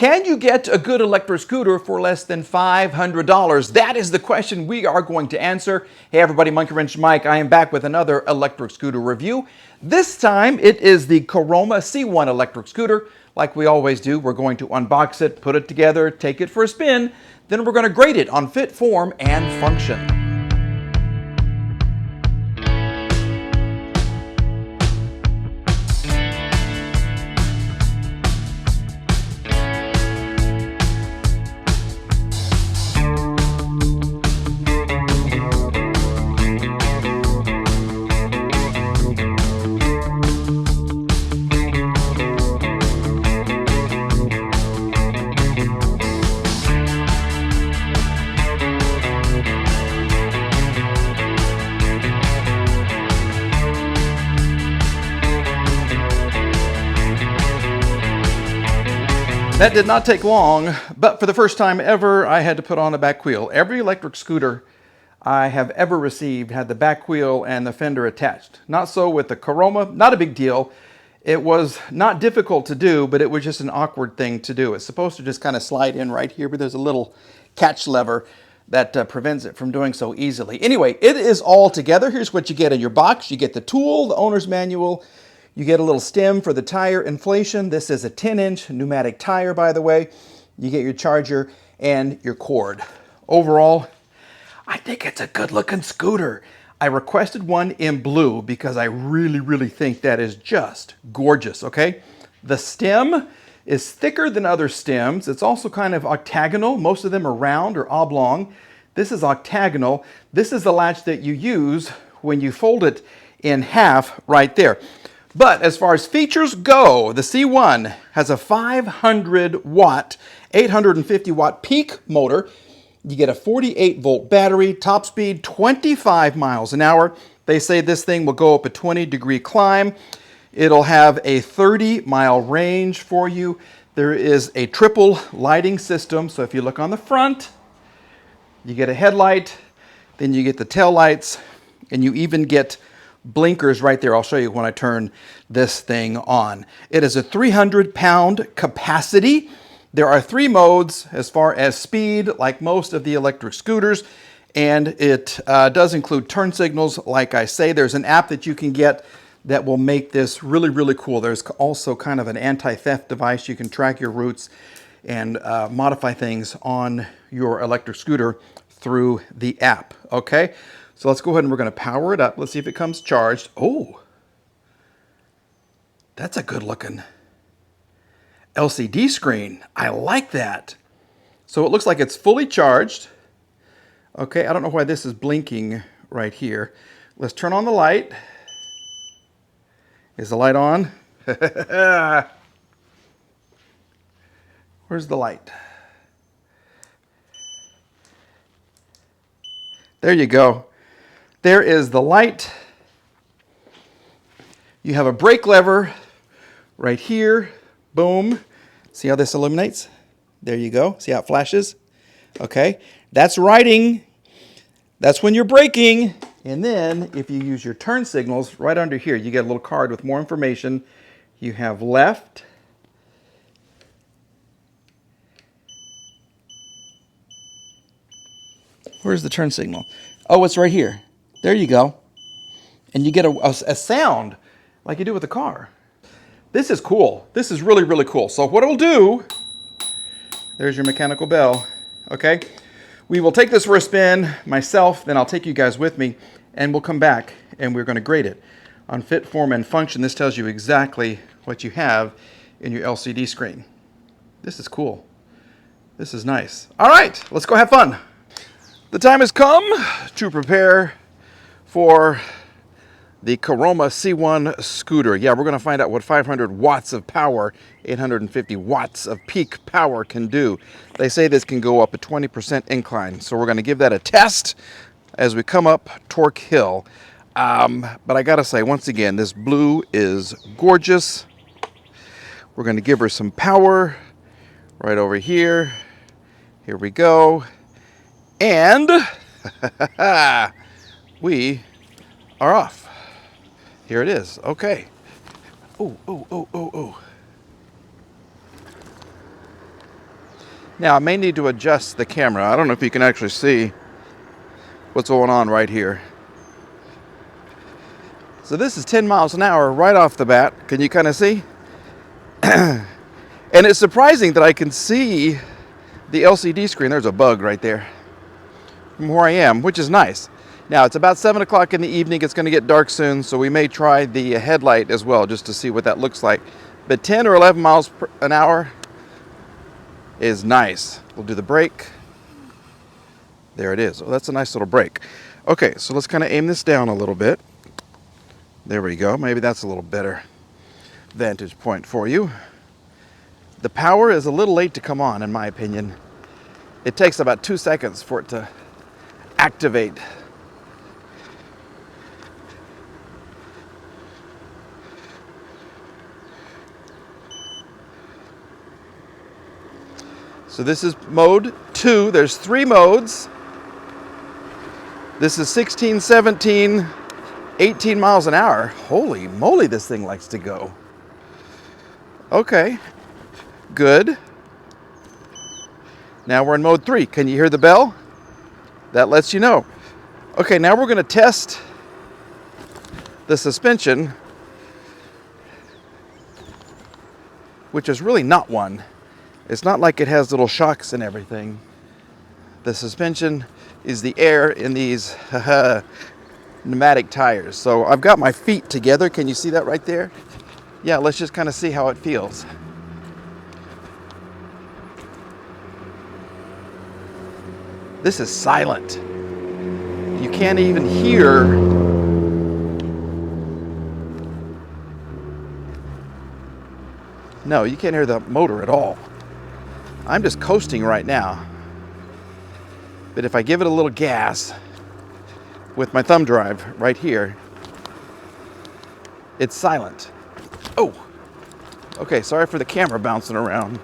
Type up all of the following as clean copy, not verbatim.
Can you get a good electric scooter for less than $500? That is the question we are going to answer. Hey everybody, Monkey Wrench Mike. I am back with another electric scooter review. This time it is the Caroma C1 electric scooter. Like we always do, we're going to unbox it, put it together, take it for a spin, then we're going to grade it on fit, form, and function. That did not take long, but for the first time ever, I had to put on a back wheel. Every electric scooter I have ever received had the back wheel and the fender attached. Not so with the Caroma, not a big deal. It was not difficult to do, but it was just an awkward thing to do. It's supposed to just kind of slide in right here, but there's a little catch lever that prevents it from doing so easily. Anyway, it is all together. Here's what you get in your box. You get the tool, the owner's manual. You get a little stem for the tire inflation. This is a 10-inch pneumatic tire, by the way. You get your charger and your cord. Overall, I think it's a good-looking scooter. I requested one in blue because I really think that is just gorgeous, okay? The stem is thicker than other stems. It's also kind of octagonal. Most of them are round or oblong. This is octagonal. This is the latch that you use when you fold it in half right there. But as far as features go, the C1 has a 500 watt, 850 watt peak motor. You get a 48 volt battery, top speed 25 miles an hour. They say this thing will go up a 20-degree climb. It'll have a 30-mile range for you. There is a triple lighting system. So if you look on the front, you get a headlight, then you get the tail lights, and you even get blinkers right there. I'll show you when I turn this thing on. It is a 300-pound capacity. There are 3 modes as far as speed, like most of the electric scooters, and it does include turn signals. Like I say, there's an app that you can get that will make this really cool. There's also kind of an anti-theft device. You can track your routes and modify things on your electric scooter through the app, okay? So let's go ahead and we're going to power it up. Let's see if it comes charged. Oh, that's a good looking LCD screen. I like that. So it looks like it's fully charged. Okay, I don't know why this is blinking right here. Let's turn on the light. Is the light on? Where's the light? There you go. There is the light. You have a brake lever right here. Boom. See how this illuminates? There you go. See how it flashes? Okay. That's riding. That's when you're braking. And then if you use your turn signals right under here, you get a little card with more information. You have left. Where's the turn signal? Oh, it's right here. There you go. And you get a sound like you do with a car. This is cool. This is really cool. So what it'll do, there's your mechanical bell, okay? We will take this for a spin, myself, then I'll take you guys with me, and we'll come back and we're gonna grade it on fit, form, and function. This tells you exactly what you have in your LCD screen. This is cool. This is nice. All right, let's go have fun. The time has come to prepare for the Caroma C1 scooter. Yeah, we're going to find out what 500 watts of power, 850 watts of peak power can do. They say this can go up a 20% incline, so we're going to give that a test as we come up Torque Hill. But I got to say, once again, this blue is gorgeous. We're going to give her some power right over here. Here we go. And we are off. Here it is. Okay. Oh, oh, oh, oh, oh. Now I may need to adjust the camera. I don't know if you can actually see what's going on right here. So this is 10 miles an hour right off the bat. Can you kind of see? And it's surprising that I can see the LCD screen. There's a bug right there from where I am, which is nice. Now it's about 7 o'clock in the evening. It's going to get dark soon, so we may try the headlight as well just to see what that looks like. But 10 or 11 miles an hour is nice. We'll do the brake. There it is. Oh, that's a nice little brake. Okay, so let's kind of aim this down a little bit. There we go. Maybe that's a little better vantage point for you. The power is a little late to come on, in my opinion. It takes about 2 seconds for it to activate. So this is mode 2. There's 3 modes. This is 16, 17, 18 miles an hour. Holy moly, this thing likes to go. Okay, good. Now we're in mode 3. Can you hear the bell? That lets you know. Okay, now we're going to test the suspension, which is really not one. It's not like it has little shocks and everything. The suspension is the air in these pneumatic tires. So I've got my feet together. Can you see that right there? Yeah, let's just kind of see how it feels. This is silent. You can't even hear. No, you can't hear the motor at all. I'm just coasting right now. But if I give it a little gas with my thumb drive right here, it's silent. Oh, okay, sorry for the camera bouncing around.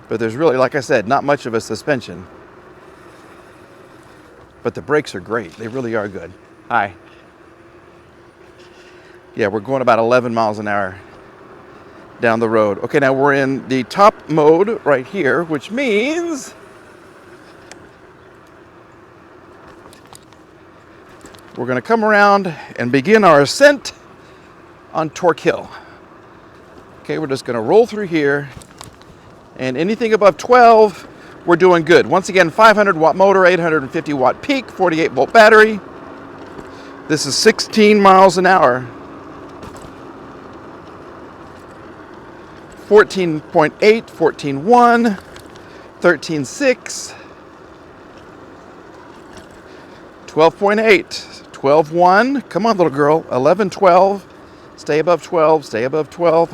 But there's really, like I said, not much of a suspension. But the brakes are great. They really are good. Hi. Yeah, we're going about 11 miles an hour down the road. Okay, now we're in the top mode right here, which means we're going to come around and begin our ascent on Torque Hill. Okay, we're just going to roll through here, and anything above 12, we're doing good. Once again, 500 watt motor, 850 watt peak, 48 volt battery. This is 16 miles an hour. 14.8, 14.1, 13.6, 12.8, 12.1. Come on, little girl. 11.12. Stay above 12. Stay above 12.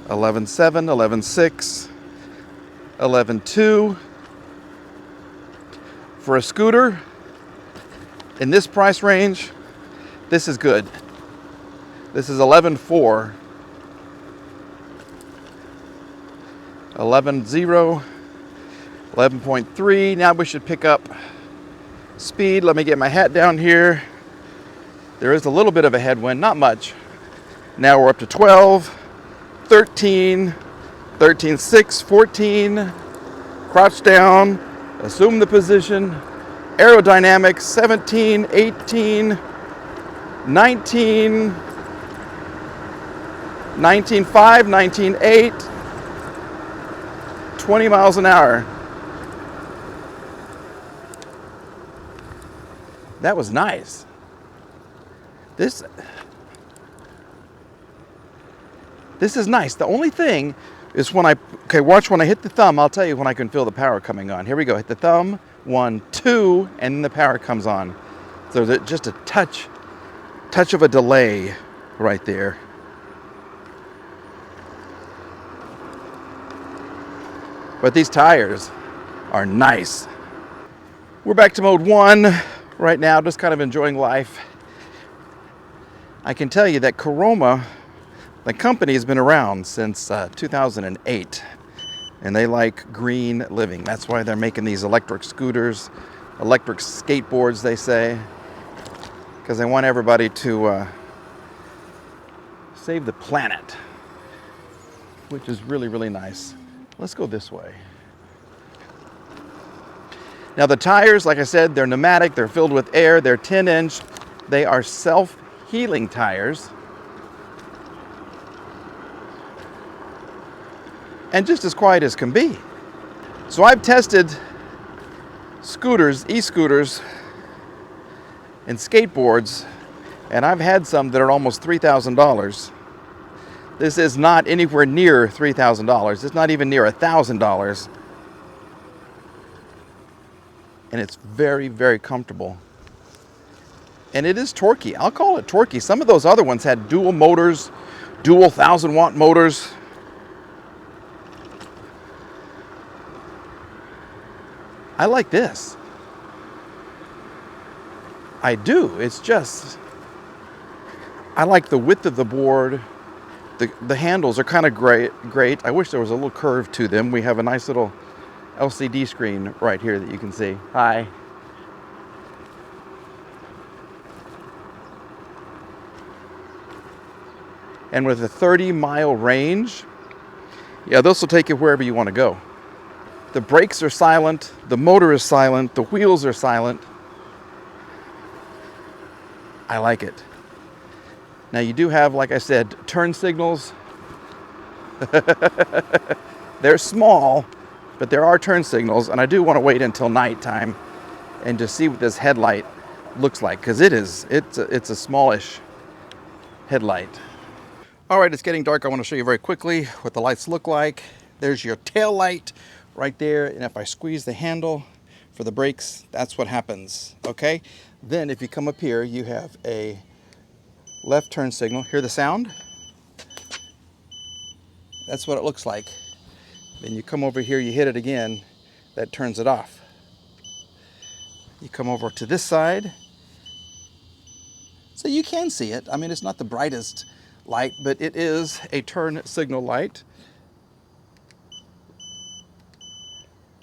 11.7, 11.6, 11.2. For a scooter in this price range, this is good. This is 11.4. 11.0, 11.3. Now we should pick up speed. Let me get my hat down here. There is a little bit of a headwind, not much. Now we're up to 12, 13, 13.6, 14. Crouch down, assume the position. Aerodynamics, 17, 18, 19, 19.5, 19.8. 20 miles an hour. That was nice. This is nice. The only thing is when watch when I hit the thumb, I'll tell you when I can feel the power coming on. Here we go. Hit the thumb, 1, 2, and then the power comes on. So there's just a touch of a delay right there. But these tires are nice. We're back to mode 1 right now, just kind of enjoying life. I can tell you that Caroma, the company, has been around since 2008, and they like green living. That's why they're making these electric scooters, electric skateboards, they say, because they want everybody to save the planet, which is really, really nice. Let's go this way. Now the tires, like I said, they're pneumatic, they're filled with air, they're 10-inch. They are self-healing tires. And just as quiet as can be. So I've tested scooters, e-scooters, and skateboards, and I've had some that are almost $3,000. This is not anywhere near $3,000. It's not even near $1,000. And it's very, very comfortable. And it is torquey. I'll call it torquey. Some of those other ones had dual motors, dual 1,000-watt motors. I like this. I do. It's just, I like the width of the board. The handles are kind of great. I wish there was a little curve to them. We have a nice little LCD screen right here that you can see. Hi. And with a 30-mile range, yeah, this will take you wherever you want to go. The brakes are silent, the motor is silent, the wheels are silent. I like it. Now you do have, like I said, turn signals. They're small, but there are turn signals, and I do want to wait until nighttime and just see what this headlight looks like, because it's a smallish headlight. All right, it's getting dark. I want to show you very quickly what the lights look like. There's your tail light right there, and if I squeeze the handle for the brakes, that's what happens, okay? Then if you come up here, you have a left turn signal. Hear the sound? That's what it looks like. Then you come over here, you hit it again, that turns it off. You come over to this side, so you can see it. I mean, it's not the brightest light, but it is a turn signal light.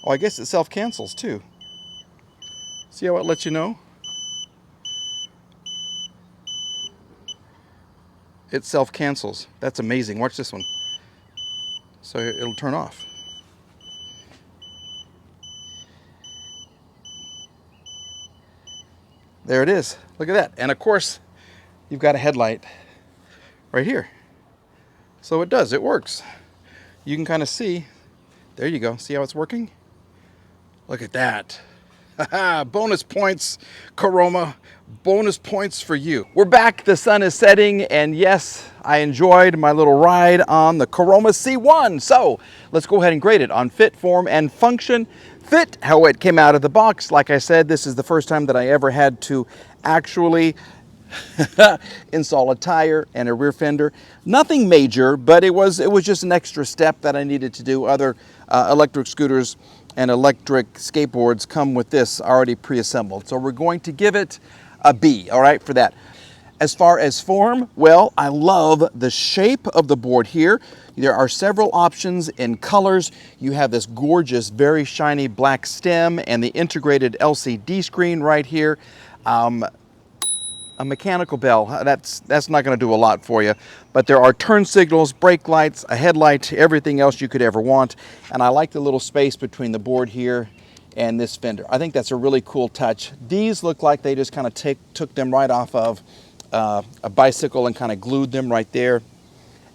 Oh, I guess it self-cancels too. See how it lets you know? It self-cancels. That's amazing. Watch this one. So it'll turn off. There it is. Look at that. And of course, you've got a headlight right here. So it does. It works. You can kind of see. There you go. See how it's working? Look at that. Bonus points, Caroma. Bonus points for you. We're back. The sun is setting, and yes, I enjoyed my little ride on the Caroma C1. So let's go ahead and grade it on fit, form, and function. Fit, how it came out of the box. Like I said, this is the first time that I ever had to actually install a tire and a rear fender. Nothing major, but it was just an extra step that I needed to do. Other electric scooters and electric skateboards come with this already pre-assembled. So we're going to give it a B, all right, for that. As far as form, well, I love the shape of the board here. There are several options in colors. You have this gorgeous, very shiny black stem and the integrated LCD screen right here. A mechanical bell, that's not going to do a lot for you, but there are turn signals, brake lights, a headlight, everything else you could ever want. And I like the little space between the board here and this fender. I think that's a really cool touch. These look like they just kind of took them right off of a bicycle and kind of glued them right there.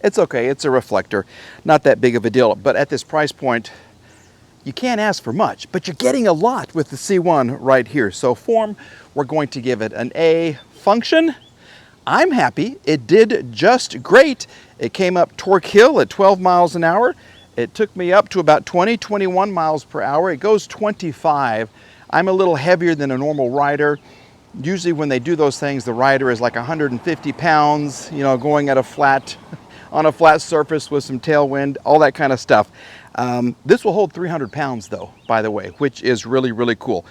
It's okay, it's a reflector, not that big of a deal, but at this price point, you can't ask for much, but you're getting a lot with the C1 right here. So form, we're going to give it an A. Function, I'm happy. It did just great. It came up Torque Hill at 12 miles an hour. It took me up to about 21 miles per hour. It goes 25. I'm a little heavier than a normal rider. Usually when they do those things, the rider is like 150 pounds, you know, going at a flat, on a flat surface with some tailwind, all that kind of stuff. This will hold 300 pounds though, by the way, which is really, really cool.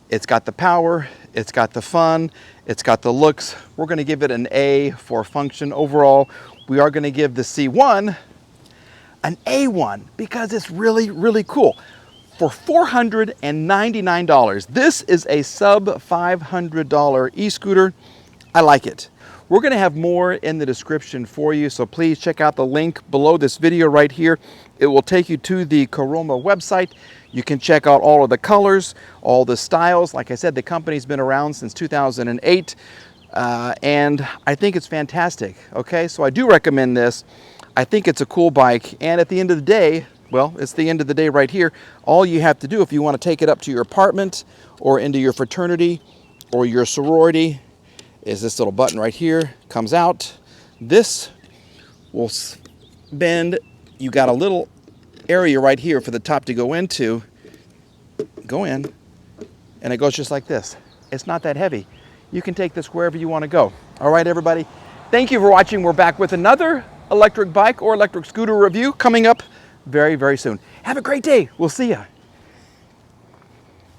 It's got the power, it's got the fun, it's got the looks. We're going to give it an A for function. Overall, we are going to give the C1 an A1 because it's really, really cool. For $499, this is a sub $500 e-scooter. I like it. We're going to have more in the description for you, so please check out the link below this video right here. It will take you to the Caroma website. You can check out all of the colors, all the styles. Like I said, the company's been around since 2008, and I think it's fantastic. Okay, so I do recommend this. I think it's a cool bike, and at the end of the day, well, it's the end of the day right here. All you have to do if you want to take it up to your apartment or into your fraternity or your sorority is this little button right here, comes out. This will bend. You got a little area right here for the top to go into. Go in, and it goes just like this. It's not that heavy. You can take this wherever you want to go. All right, everybody. Thank you for watching. We're back with another electric bike or electric scooter review coming up very, very soon. Have a great day. We'll see ya.